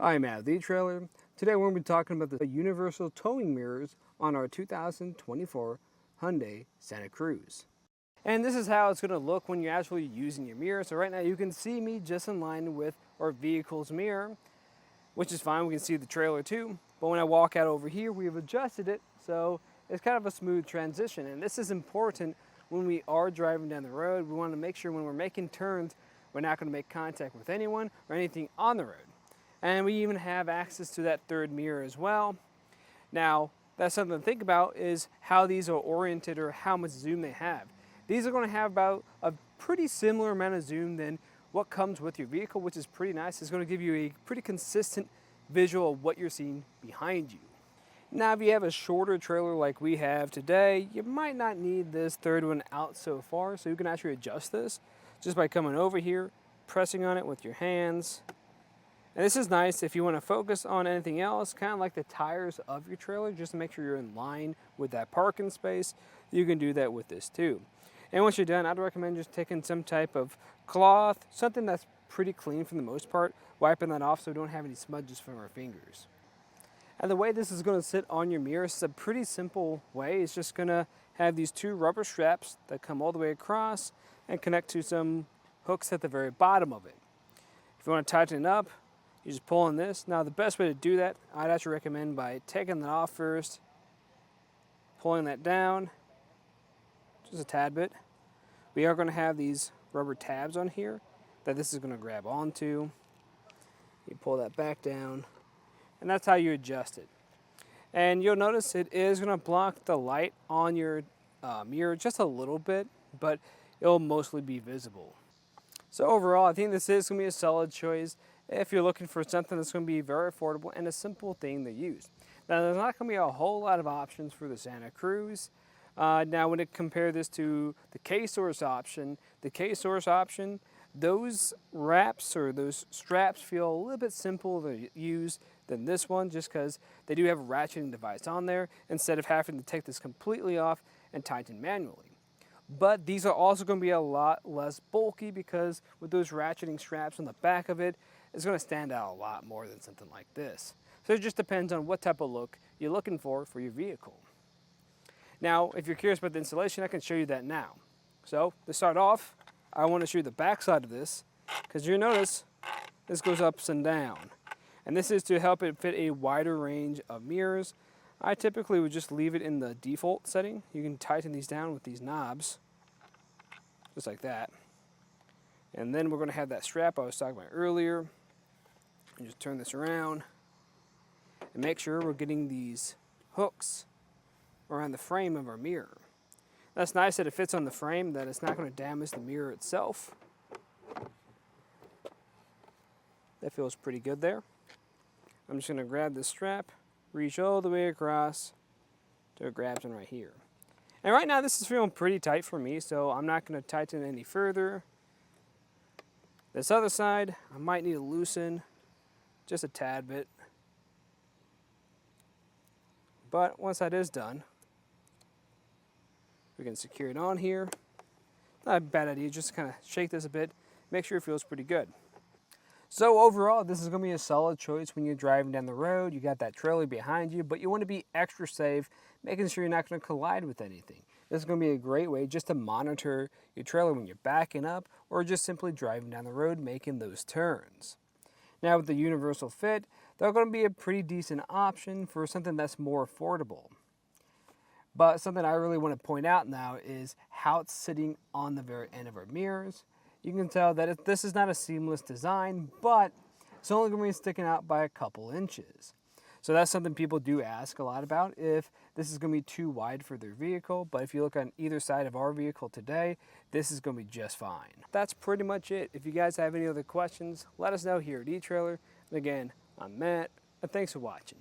I'm Matt, the etrailer. Today we're going to be talking about the universal towing mirrors on our 2024 Hyundai Santa Cruz. And this is how it's going to look when you're actually using your mirror. So right now you can see me just in line with our vehicle's mirror, which is fine. We can see the trailer too. But when I walk out over here, we've adjusted it so it's kind of a smooth transition. And this is important when we are driving down the road. We want to make sure when we're making turns, we're not going to make contact with anyone or anything on the road. And we even have access to that third mirror as well. Now, that's something to think about is how these are oriented or how much zoom they have. These are going to have about a pretty similar amount of zoom than what comes with your vehicle, which is pretty nice. It's going to give you a pretty consistent visual of what you're seeing behind you. Now, if you have a shorter trailer like we have today, you might not need this third one out so far, so you can actually adjust this just by coming over here, pressing on it with your hands. And this is nice if you want to focus on anything else, kind of like the tires of your trailer, just to make sure you're in line with that parking space. You can do that with this too. And once you're done, I'd recommend just taking some type of cloth, something that's pretty clean for the most part, wiping that off so we don't have any smudges from our fingers. And the way this is going to sit on your mirror is a pretty simple way. It's just going to have these two rubber straps that come all the way across and connect to some hooks at the very bottom of it. If you want to tighten it up, you just pull on this. Now the best way to do that, I'd actually recommend by taking that off first, pulling that down, just a tad bit. We are going to have these rubber tabs on here that this is going to grab onto. You pull that back down, and that's how you adjust it. And you'll notice it is going to block the light on your mirror just a little bit, but it'll mostly be visible. So overall, I think this is going to be a solid choice if you're looking for something that's going to be very affordable and a simple thing to use. Now, there's not going to be a whole lot of options for the Santa Cruz. Now, when you compare this to the K-Source option, those wraps or those straps feel a little bit simpler to use than this one, just because they do have a ratcheting device on there instead of having to take this completely off and tighten manually. But these are also going to be a lot less bulky because with those ratcheting straps on the back of it, it's going to stand out a lot more than something like this. So it just depends on what type of look you're looking for your vehicle. Now, if you're curious about the installation, I can show you that now. So to start off, I want to show you the back side of this because you'll notice this goes up and down. And this is to help it fit a wider range of mirrors. I typically would just leave it in the default setting. You can tighten these down with these knobs, just like that. And then we're going to have that strap I was talking about earlier. And just turn this around and make sure we're getting these hooks around the frame of our mirror. That's nice that it fits on the frame, that it's not going to damage the mirror itself. That feels pretty good there. I'm just going to grab this strap, reach all the way across till it grabs in right here. And right now this is feeling pretty tight for me, so I'm not going to tighten it any further. This other side, I might need to loosen just a tad bit. But once that is done, we can secure it on here. Not a bad idea, just kind of shake this a bit, make sure it feels pretty good. So overall, this is going to be a solid choice when you're driving down the road. You got that trailer behind you, but you want to be extra safe, making sure you're not going to collide with anything. This is going to be a great way just to monitor your trailer when you're backing up or just simply driving down the road making those turns. Now with the universal fit, they're going to be a pretty decent option for something that's more affordable. But something I really want to point out now is how it's sitting on the very end of our mirrors. You can tell that this is not a seamless design, but it's only going to be sticking out by a couple inches. So that's something people do ask a lot about, if this is going to be too wide for their vehicle. But if you look on either side of our vehicle today, this is going to be just fine. That's pretty much it. If you guys have any other questions, let us know here at eTrailer. And again, I'm Matt, and thanks for watching.